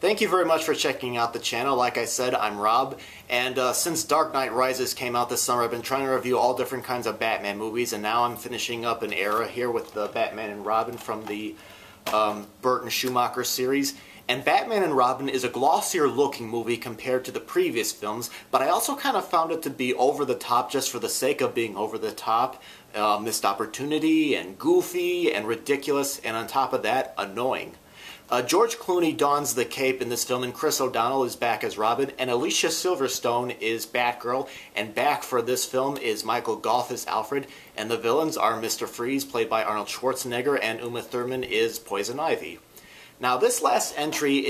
Thank you very much for checking out the channel. Like I said, I'm Rob, and since Dark Knight Rises came out this summer, I've been trying to review all different kinds of Batman movies, and now I'm finishing up an era here with the Batman and Robin from the Burton Schumacher series. And Batman and Robin is a glossier looking movie compared to the previous films, but I also kind of found it to be over the top just for the sake of being over the top, missed opportunity, and goofy, and ridiculous, and on top of that, annoying. George Clooney dons the cape in this film, and Chris O'Donnell is back as Robin, and Alicia Silverstone is Batgirl, and back for this film is Michael Gough as Alfred, and the villains are Mr. Freeze, played by Arnold Schwarzenegger, and Uma Thurman is Poison Ivy. Now, this last entry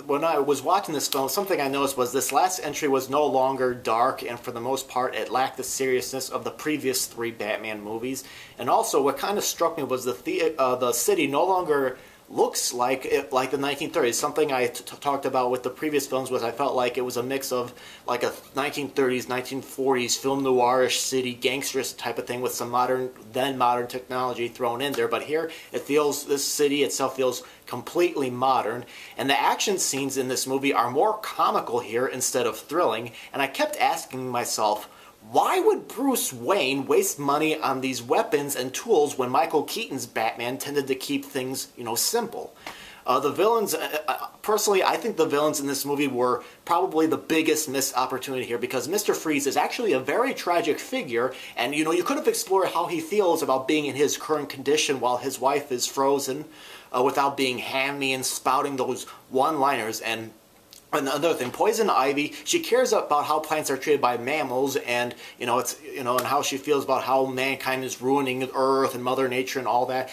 when I was watching this film, something I noticed was this last entry was no longer dark, and for the most part, it lacked the seriousness of the previous three Batman movies. And also, what kind of struck me was the city no longer looks like the 1930s. Something I talked about with the previous films was I felt like it was a mix of like a 1930s, 1940s film noirish city gangsterist type of thing with some modern technology thrown in there. But here this city itself feels completely modern, and the action scenes in this movie are more comical here instead of thrilling. And I kept asking myself, why would Bruce Wayne waste money on these weapons and tools when Michael Keaton's Batman tended to keep things, simple? The villains, personally, I think the villains in this movie were probably the biggest missed opportunity here, because Mr. Freeze is actually a very tragic figure, and you could have explored how he feels about being in his current condition while his wife is frozen, without being hammy and spouting those one-liners. And another thing, Poison Ivy, she cares about how plants are treated by mammals, and and how she feels about how mankind is ruining the Earth and Mother Nature and all that.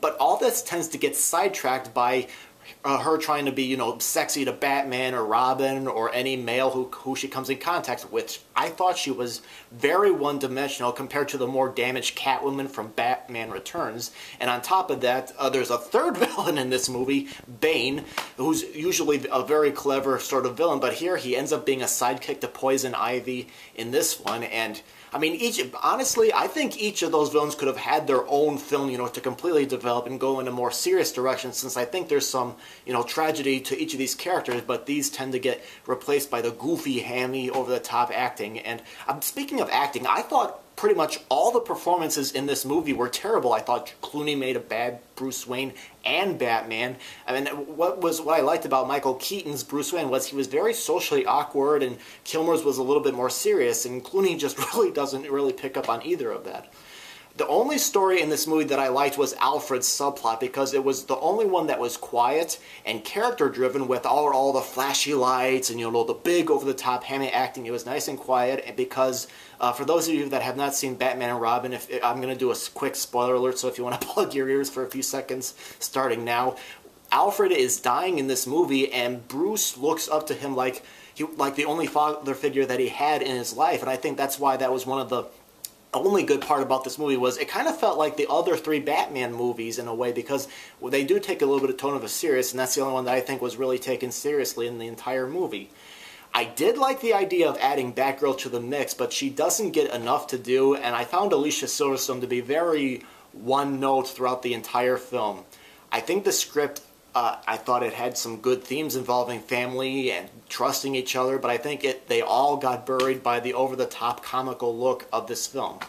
But all this tends to get sidetracked by her trying to be, sexy to Batman or Robin or any male who she comes in contact with. I thought she was very one-dimensional compared to the more damaged Catwoman from Batman Returns. And on top of that, there's a third villain in this movie, Bane, who's usually a very clever sort of villain, but here he ends up being a sidekick to Poison Ivy in this one. And I mean, honestly, I think each of those villains could have had their own film, to completely develop and go in a more serious direction, since I think there's some, tragedy to each of these characters, but these tend to get replaced by the goofy, hammy, over-the-top acting. And speaking of acting, I thought pretty much all the performances in this movie were terrible. I thought Clooney made a bad Bruce Wayne and Batman. I mean, what I liked about Michael Keaton's Bruce Wayne was he was very socially awkward, and Kilmer's was a little bit more serious, and Clooney just doesn't pick up on either of that. The only story in this movie that I liked was Alfred's subplot, because it was the only one that was quiet and character-driven with all the flashy lights and, the big over-the-top hammy acting. It was nice and quiet, and because, for those of you that have not seen Batman and Robin, I'm going to do a quick spoiler alert, so if you want to plug your ears for a few seconds, starting now. Alfred is dying in this movie, and Bruce looks up to him like the only father figure that he had in his life, and I think that's why that was one of the only good part about this movie was it kind of felt like the other three Batman movies in a way, because they do take a little bit of tone of a serious, and that's the only one that I think was really taken seriously in the entire movie. I did like the idea of adding Batgirl to the mix, but she doesn't get enough to do, and I found Alicia Silverstone to be very one-note throughout the entire film. I think the script, I thought it had some good themes involving family and trusting each other, but I think they all got buried by the over-the-top comical look of this film.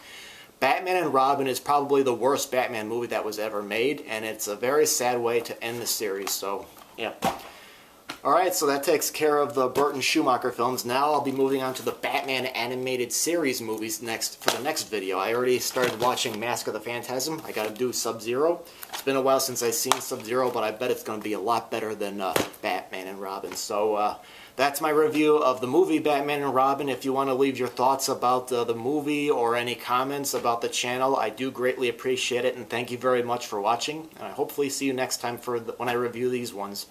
Batman and Robin is probably the worst Batman movie that was ever made, and it's a very sad way to end the series, so yeah. Alright, so that takes care of the Burton Schumacher films. Now I'll be moving on to the Batman animated series movies for the next video. I already started watching Mask of the Phantasm. I gotta do Sub-Zero. It's been a while since I've seen Sub-Zero, but I bet it's gonna be a lot better than Batman and Robin. So that's my review of the movie Batman and Robin. If you want to leave your thoughts about the movie or any comments about the channel, I do greatly appreciate it, and thank you very much for watching. And I hopefully see you next time when I review these ones.